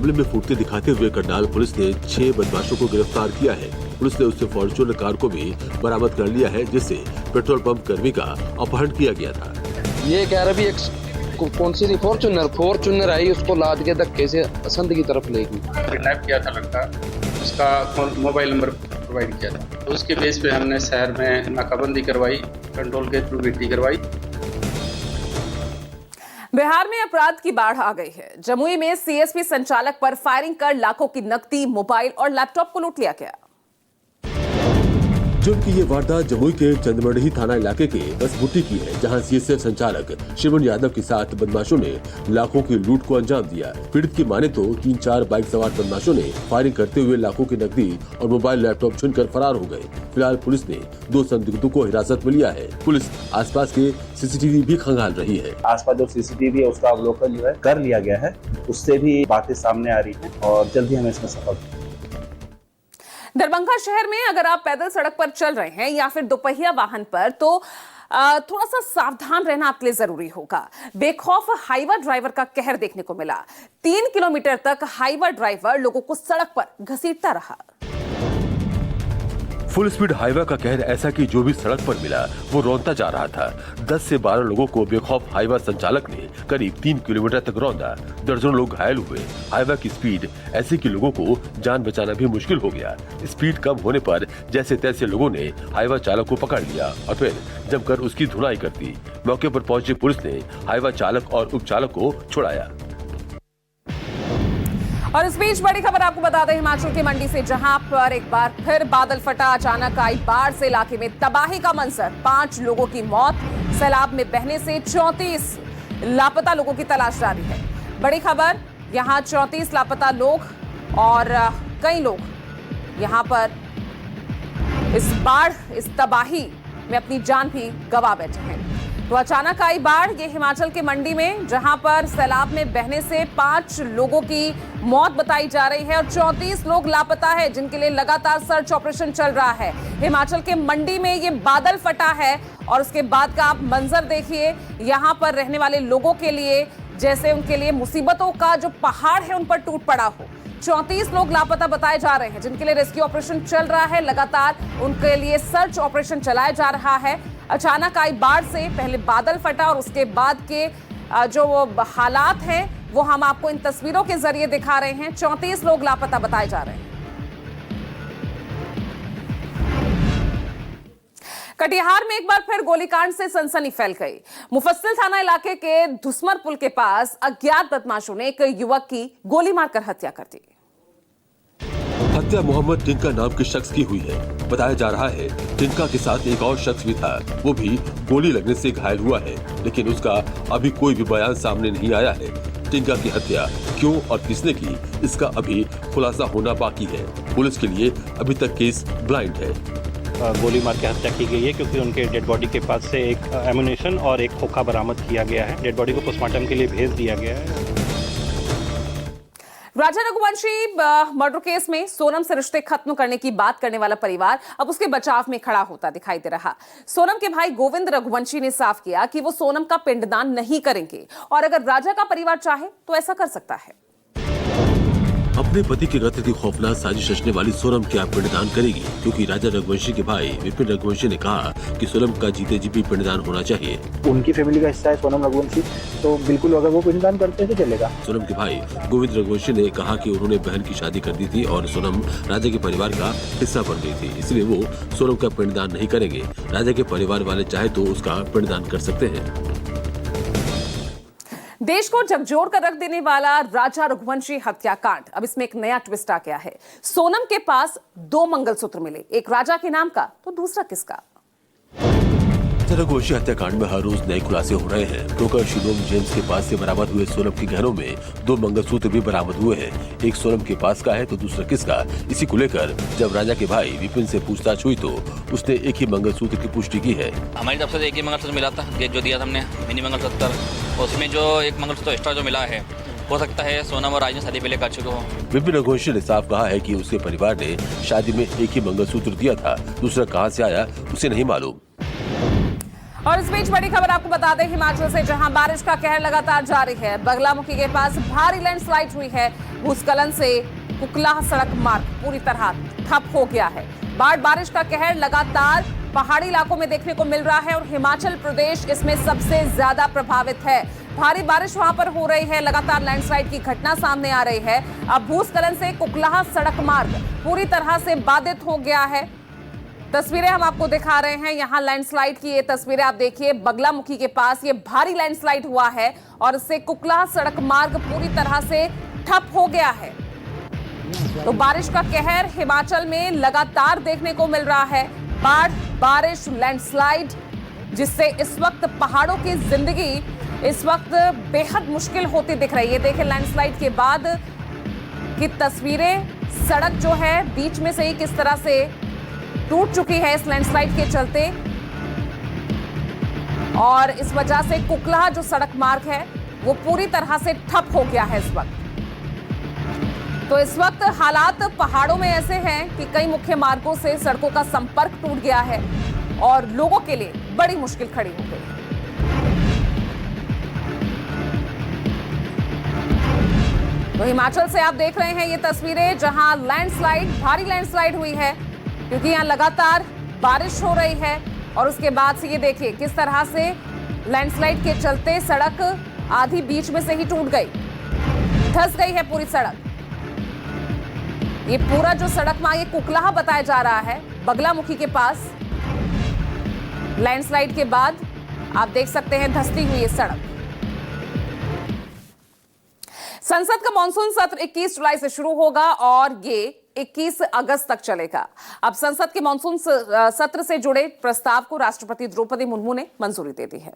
मामले में फूटते दिखाते हुए करनाल पुलिस ने 6 बदमाशों को गिरफ्तार किया है। पुलिस ने उससे फॉर्च्यूनर कार को भी बरामद कर लिया है, जिससे पेट्रोल पंप कर्मी का अपहरण किया गया था। ये कह रहा भी एक कौन सी फॉर्च्यूनर आई, उसको लाद के धक्के से असंध की तरफ ले गई। किडनैप किया था लड़का, उसका मोबाइल नंबर प्रोवाइड किया था। तो उसके बेस पे हमने शहर में नाकाबंदी करवाई, कंट्रोल के थ्रू गिनती करवाई। बिहार में अपराध की बाढ़ आ गई है। जमुई में सीएसपी संचालक पर फायरिंग कर लाखों की नकदी, मोबाइल और लैपटॉप को लूट लिया गया। जबकि ये वारदात जमुई के चंदमढ़ी थाना इलाके के बसबुट्टी की है, जहां सीएसएफ संचालक शिवन यादव के साथ बदमाशों ने लाखों की लूट को अंजाम दिया। पीड़ित की माने तो 3-4 बाइक सवार बदमाशों ने फायरिंग करते हुए लाखों की नकदी और मोबाइल लैपटॉप छीनकर फरार हो गए। फिलहाल पुलिस ने 2 संदिग्धों को हिरासत में लिया है। पुलिस आसपास के सीसीटीवी भी खंगाल रही है। आसपास जो सीसीटीवी है उसका अवलोकन जो है कर लिया गया है, उससे भी बातें सामने आ रही हैं और जल्दी हम इसमें सफल। दरभंगा शहर में अगर आप पैदल सड़क पर चल रहे हैं या फिर दोपहिया वाहन पर, तो थोड़ा सा सावधान रहना आपके लिए जरूरी होगा। बेखौफ हाईवा ड्राइवर का कहर देखने को मिला। 3 किलोमीटर तक हाईवा ड्राइवर लोगों को सड़क पर घसीटता रहा। फुल स्पीड हाईवा का कहर ऐसा कि जो भी सड़क पर मिला वो रौंदता जा रहा था। 10 से 12 लोगों को बेखौफ हाईवा संचालक ने करीब 3 किलोमीटर तक रौंदा। दर्जनों लोग घायल हुए। हाईवा की स्पीड ऐसी कि लोगों को जान बचाना भी मुश्किल हो गया। स्पीड कम होने पर जैसे तैसे लोगों ने हाईवा चालक को पकड़ लिया और फिर जमकर उसकी धुनाई कर दी। मौके पर पहुंची पुलिस ने हाईवा चालक और उपचालक को छुड़ाया। और इस बीच बड़ी खबर आपको बता दें हिमाचल की मंडी से, जहां पर एक बार फिर बादल फटा। अचानक आई बाढ़ से इलाके में तबाही का मंजर। 5 लोगों की मौत, सैलाब में बहने से 34 लापता लोगों की तलाश जारी है। बड़ी खबर, यहां 34 लापता लोग और कई लोग यहां पर इस बाढ़, इस तबाही में अपनी जान भी गंवा बैठे हैं। तो अचानक आई बाढ़, ये हिमाचल के मंडी में, जहां पर सैलाब में बहने से 5 लोगों की मौत बताई जा रही है और 34 लोग लापता है, जिनके लिए लगातार सर्च ऑपरेशन चल रहा है। हिमाचल के मंडी में ये बादल फटा है और उसके बाद का आप मंजर देखिए। यहां पर रहने वाले लोगों के लिए जैसे उनके लिए मुसीबतों का जो पहाड़ है उन पर टूट पड़ा हो। 34 लोग लापता बताए जा रहे हैं, जिनके लिए रेस्क्यू ऑपरेशन चल रहा है। लगातार उनके लिए सर्च ऑपरेशन चलाया जा रहा है। अचानक आई बाढ़ से पहले बादल फटा और उसके बाद के जो हालात हैं वो हम आपको इन तस्वीरों के जरिए दिखा रहे हैं। 34 लोग लापता बताए जा रहे हैं। कटिहार में एक बार फिर गोलीकांड से सनसनी फैल गई। मुफस्सिल थाना इलाके के धुसमर पुल के पास अज्ञात बदमाशों ने एक युवक की गोली मारकर हत्या कर दी। हत्या मोहम्मद टिंका नाम के शख्स की हुई है। बताया जा रहा है टिंका के साथ एक और शख्स भी था, वो भी गोली लगने से घायल हुआ है, लेकिन उसका अभी कोई भी बयान सामने नहीं आया है। टिंका की हत्या क्यों और किसने की, इसका अभी खुलासा होना बाकी है। पुलिस के लिए अभी तक केस ब्लाइंड है। गोली मार के हत्या की गई है क्योंकि उनके डेड बॉडी के पास से एक एमुनेशन और एक खोखा बरामद किया गया है। डेड बॉडी को पोस्टमार्टम के लिए भेज दिया गया है। राजा रघुवंशी मर्डर केस में सोनम से रिश्ते खत्म करने की बात करने वाला परिवार अब उसके बचाव में खड़ा होता दिखाई दे रहा। सोनम के भाई गोविंद रघुवंशी ने साफ किया कि वो सोनम का पिंडदान नहीं करेंगे और अगर राजा का परिवार चाहे तो ऐसा कर सकता है। अपने पति के कत्ल की खौफनाक साजिश रचने वाली सोनम क्या पिंडदान करेगी, क्योंकि राजा रघुवंशी के भाई विपिन रघुवंशी ने कहा कि सोनम का जीते जी भी पिंडदान होना चाहिए। उनकी फैमिली का हिस्सा है सोनम रघुवंशी, तो बिल्कुल अगर वो पिंडदान करते हैं तो चलेगा। सोनम के भाई गोविंद रघुवंशी ने कहा कि उन्होंने बहन की शादी कर दी थी और सोनम राजा के परिवार का हिस्सा बन गई थी, इसलिए वो सोनम का पिंडदान नहीं करेंगे। राजा के परिवार वाले चाहे तो उसका पिंडदान कर सकते हैं। देश को झकझोर कर रख देने वाला राजा रघुवंशी हत्याकांड, अब इसमें एक नया ट्विस्ट आ गया है। सोनम के पास 2 मंगलसूत्र मिले, एक राजा के नाम का तो दूसरा किसका। रघुवंशी हत्याकांड में हर रोज नए खुलासे हो रहे हैं। ब्रोकर शिलोम जेम्स के पास से बरामद हुए सोनम के गहनों में 2 मंगलसूत्र भी बरामद हुए हैं। एक सोनम के पास का है तो दूसरा किसका। इसी को लेकर जब राजा के भाई विपिन से पूछताछ हुई तो उसने एक ही मंगलसूत्र की पुष्टि की है। हमारी तरफ से एक ही मंगलसूत्र मिला था, जो दिया था हमने मिनी मंगलसूत्र, उसमें जो एक मंगलसूत्र एक्स्ट्रा जो मिला है हो सकता है सोनम और राज ने शादी पहले कर चुके हो। विपिन रघुवंशी ने साफ कहा है कि उसके परिवार ने शादी में एक ही मंगलसूत्र दिया था, दूसरा कहां से आया उसे नहीं मालूम। और इस बीच बड़ी खबर आपको बता दें, हिमाचल से जहां बारिश का कहर लगातार जारी है। बगलामुखी के पास भारी लैंडस्लाइड हुई है। भूस्खलन से कुकलाह सड़क मार्ग पूरी तरह ठप हो गया है। बारिश का कहर लगातार पहाड़ी इलाकों में देखने को मिल रहा है और हिमाचल प्रदेश इसमें सबसे ज्यादा प्रभावित है। भारी बारिश वहां पर हो रही है, लगातार लैंडस्लाइड की घटना सामने आ रही है। अब भूस्खलन से कुकलाह सड़क मार्ग पूरी तरह से बाधित हो गया है। तस्वीरें हम आपको दिखा रहे हैं, यहां लैंडस्लाइड की ये तस्वीरें आप देखिए। बगलामुखी के पास ये भारी लैंडस्लाइड हुआ है और इससे कुकलाह सड़क मार्ग पूरी तरह से ठप हो गया है। तो बारिश का कहर हिमाचल में लगातार देखने को मिल रहा है। बारिश, लैंडस्लाइड, जिससे इस वक्त पहाड़ों की जिंदगी इस वक्त बेहद मुश्किल होती दिख रही है। देखिए लैंडस्लाइड के बाद की तस्वीरें, सड़क जो है बीच में से ही किस तरह से टूट चुकी है इस लैंडस्लाइड के चलते, और इस वजह से कुकलाह जो सड़क मार्ग है वो पूरी तरह से ठप हो गया है इस वक्त। तो इस वक्त हालात पहाड़ों में ऐसे हैं कि कई मुख्य मार्गों से सड़कों का संपर्क टूट गया है और लोगों के लिए बड़ी मुश्किल खड़ी हो गई। तो हिमाचल से आप देख रहे हैं ये तस्वीरें जहां लैंडस्लाइड, भारी लैंडस्लाइड हुई है क्योंकि यहां लगातार बारिश हो रही है। और उसके बाद से ये देखिए किस तरह से लैंडस्लाइड के चलते सड़क आधी बीच में से ही टूट गई, धंस गई है पूरी सड़क। ये पूरा जो सड़क मार्ग, ये कुकलाह बताया जा रहा है बगलामुखी के पास। लैंडस्लाइड के बाद आप देख सकते हैं धंसती हुई ये सड़क। संसद का मॉनसून सत्र 21 जुलाई से शुरू होगा और ये 21 अगस्त तक चलेगा। अब संसद के मॉनसून सत्र से जुड़े प्रस्ताव को राष्ट्रपति द्रौपदी मुर्मू ने मंजूरी दे दी है।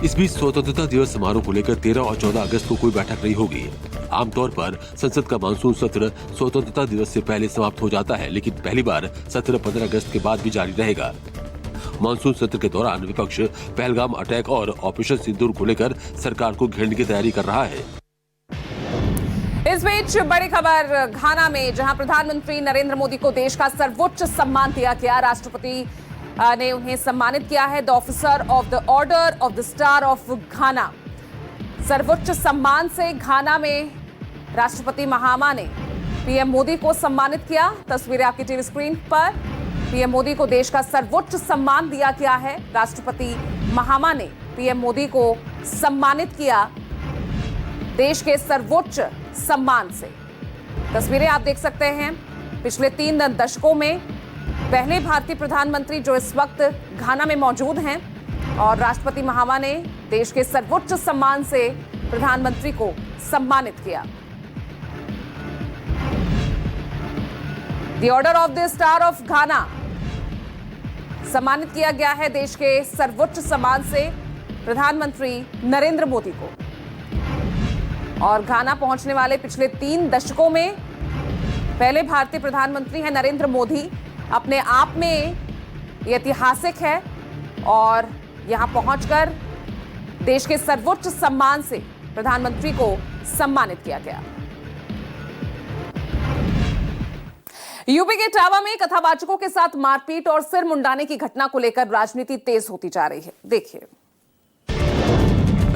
इस बीच स्वतंत्रता दिवस समारोह को लेकर 13 और 14 अगस्त को कोई बैठक नहीं होगी। आमतौर पर संसद का मानसून सत्र स्वतंत्रता दिवस से पहले समाप्त हो जाता है, लेकिन पहली बार सत्र 15 अगस्त के बाद भी जारी रहेगा। मानसून सत्र के दौरान विपक्ष पहलगाम अटैक और ऑपरेशन सिंदूर को लेकर सरकार को घेरने की तैयारी कर रहा है। इस बीच बड़ी खबर घाना में, जहां प्रधानमंत्री नरेंद्र मोदी को देश का सर्वोच्च सम्मान दिया गया। राष्ट्रपति ने उन्हें सम्मानित किया है the officer of the order of the star of घाना। सर्वोच्च सम्मान से घाना में राष्ट्रपति महामा ने पीएम मोदी को सम्मानित किया। तस्वीरें आपकी टीवी स्क्रीन पर। पीएम मोदी को देश का सर्वोच्च सम्मान दिया गया है। राष्ट्रपति महामा ने पीएम मोदी को सम्मानित किया देश के सर्वोच्च सम्मान से। तस्वीरें आप देख सकते हैं। पिछले 3 दशकों में पहले भारतीय प्रधानमंत्री जो इस वक्त घाना में मौजूद हैं, और राष्ट्रपति महामा ने देश के सर्वोच्च सम्मान से प्रधानमंत्री को सम्मानित किया। The order of the star of घाना सम्मानित किया गया है देश के सर्वोच्च सम्मान से प्रधानमंत्री नरेंद्र मोदी को। और घाना पहुंचने वाले पिछले 3 दशकों में पहले भारतीय प्रधानमंत्री हैं नरेंद्र मोदी। अपने आप में ये ऐतिहासिक है और यहां पहुंचकर देश के सर्वोच्च सम्मान से प्रधानमंत्री को सम्मानित किया गया। यूपी के इटावा में कथावाचकों के साथ मारपीट और सिर मुंडाने की घटना को लेकर राजनीति तेज होती जा रही है। देखिए,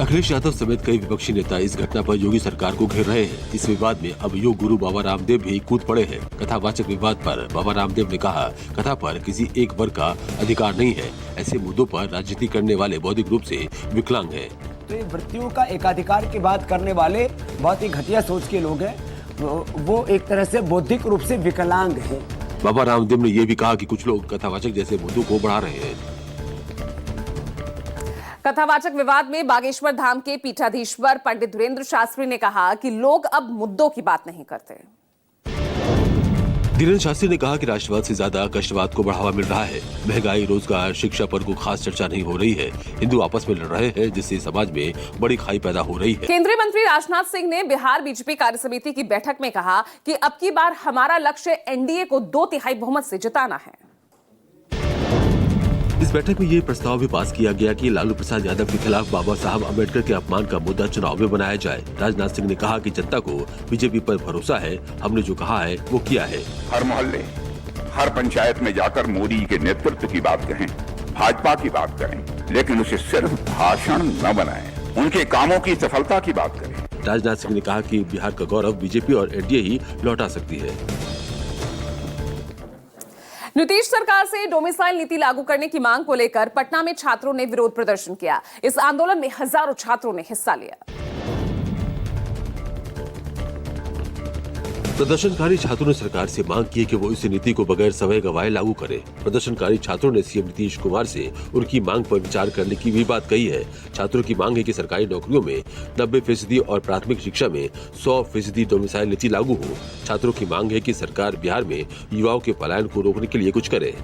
अखिलेश यादव समेत कई विपक्षी नेता इस घटना पर योगी सरकार को घेर रहे हैं। इस विवाद में अब योग गुरु बाबा रामदेव भी कूद पड़े हैं। कथावाचक विवाद पर बाबा रामदेव ने कहा, कथा पर किसी एक वर्ग का अधिकार नहीं है। ऐसे मुद्दों पर राजनीति करने वाले बौद्धिक रूप से विकलांग हैं। तो ये वृत्तियों का एकाधिकार की बात करने वाले बहुत ही घटिया सोच के लोग हैं। वो एक तरह से बौद्धिक रूप से विकलांग हैं। बाबा रामदेव ने यह भी कहा कि कुछ लोग कथावाचक जैसे मुद्दों को बढ़ा रहे हैं। कथावाचक विवाद में बागेश्वर धाम के पीठाधीश्वर पंडित धुरेंद्र शास्त्री ने कहा कि लोग अब मुद्दों की बात नहीं करते। धीरेन्द्र शास्त्री ने कहा कि राष्ट्रवाद से ज्यादा कष्टवाद को बढ़ावा मिल रहा है। महंगाई, रोजगार, शिक्षा पर कोई खास चर्चा नहीं हो रही है। हिंदू आपस में लड़ रहे हैं, जिससे समाज में बड़ी खाई पैदा हो रही है। केंद्रीय मंत्री राजनाथ सिंह ने बिहार बीजेपी कार्यसमिति की बैठक में कहा कि अब की बार हमारा लक्ष्य एनडीए को 2/3 बहुमत से जिताना है। इस बैठक में ये प्रस्ताव भी पास किया गया कि लालू प्रसाद यादव के खिलाफ बाबा साहब अम्बेडकर के अपमान का मुद्दा चुनाव में बनाया जाए। राजनाथ सिंह ने कहा कि जनता को बीजेपी पर भरोसा है, हमने जो कहा है वो किया है। हर मोहल्ले, हर पंचायत में जाकर मोदी के नेतृत्व की बात कहें। भाजपा की बात करें, लेकिन उसे सिर्फ भाषण न बनाएं, उनके कामों की सफलता की बात करें। राजनाथ सिंह ने कहा कि बिहार का गौरव बीजेपी और एनडीए ही लौटा सकती है। नीतीश सरकार से डोमिसाइल नीति लागू करने की मांग को लेकर पटना में छात्रों ने विरोध प्रदर्शन किया। इस आंदोलन में हजारों छात्रों ने हिस्सा लिया। प्रदर्शनकारी छात्रों ने सरकार से मांग की कि वो इस नीति को बगैर समय गवाए लागू करे। प्रदर्शनकारी छात्रों ने सीएम नीतीश कुमार से उनकी मांग पर विचार करने की भी बात कही है। छात्रों की मांग है कि सरकारी नौकरियों में 90% और प्राथमिक शिक्षा में 100% डोमिसाइल नीति लागू हो। छात्रों की मांग है कि सरकार बिहार में युवाओं के पलायन को रोकने के लिए कुछ करे।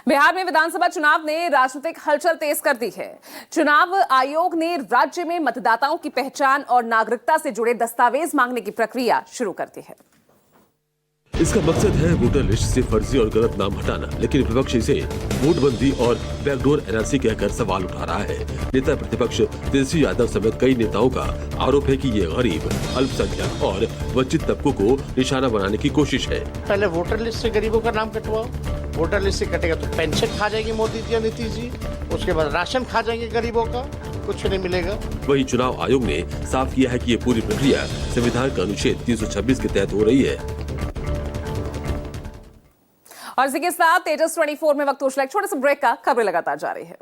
बिहार में विधानसभा चुनाव ने राजनीतिक हलचल तेज कर दी है। चुनाव आयोग ने राज्य में मतदाताओं की पहचान और नागरिकता से जुड़े दस्तावेज मांगने की प्रक्रिया शुरू कर दी है। इसका मकसद है वोटर लिस्ट से फर्जी और गलत नाम हटाना, लेकिन विपक्ष इसे वोटबंदी और बैकडोर एनआरसी कहकर सवाल उठा रहा है। नेता प्रतिपक्ष तेजस्वी यादव समेत कई नेताओं का आरोप है कि ये गरीब, अल्पसंख्यक और वंचित तबकों को निशाना बनाने की कोशिश है। पहले वोटर लिस्ट से गरीबों का नाम कटवाओ, वोटर लिस्ट से कटेगा तो पेंशन खा जाएगी मोदी जी या नीतीश जी, उसके बाद राशन खा जाएंगे गरीबों का, कुछ नहीं मिलेगा। वहीं चुनाव आयोग ने साफ किया है कि ये पूरी प्रक्रिया संविधान का अनुच्छेद 326 के तहत हो रही है। और इसी के साथ तेजस 24 में वक्त एक छोटे से ब्रेक का। खबरें लगातार जारी है।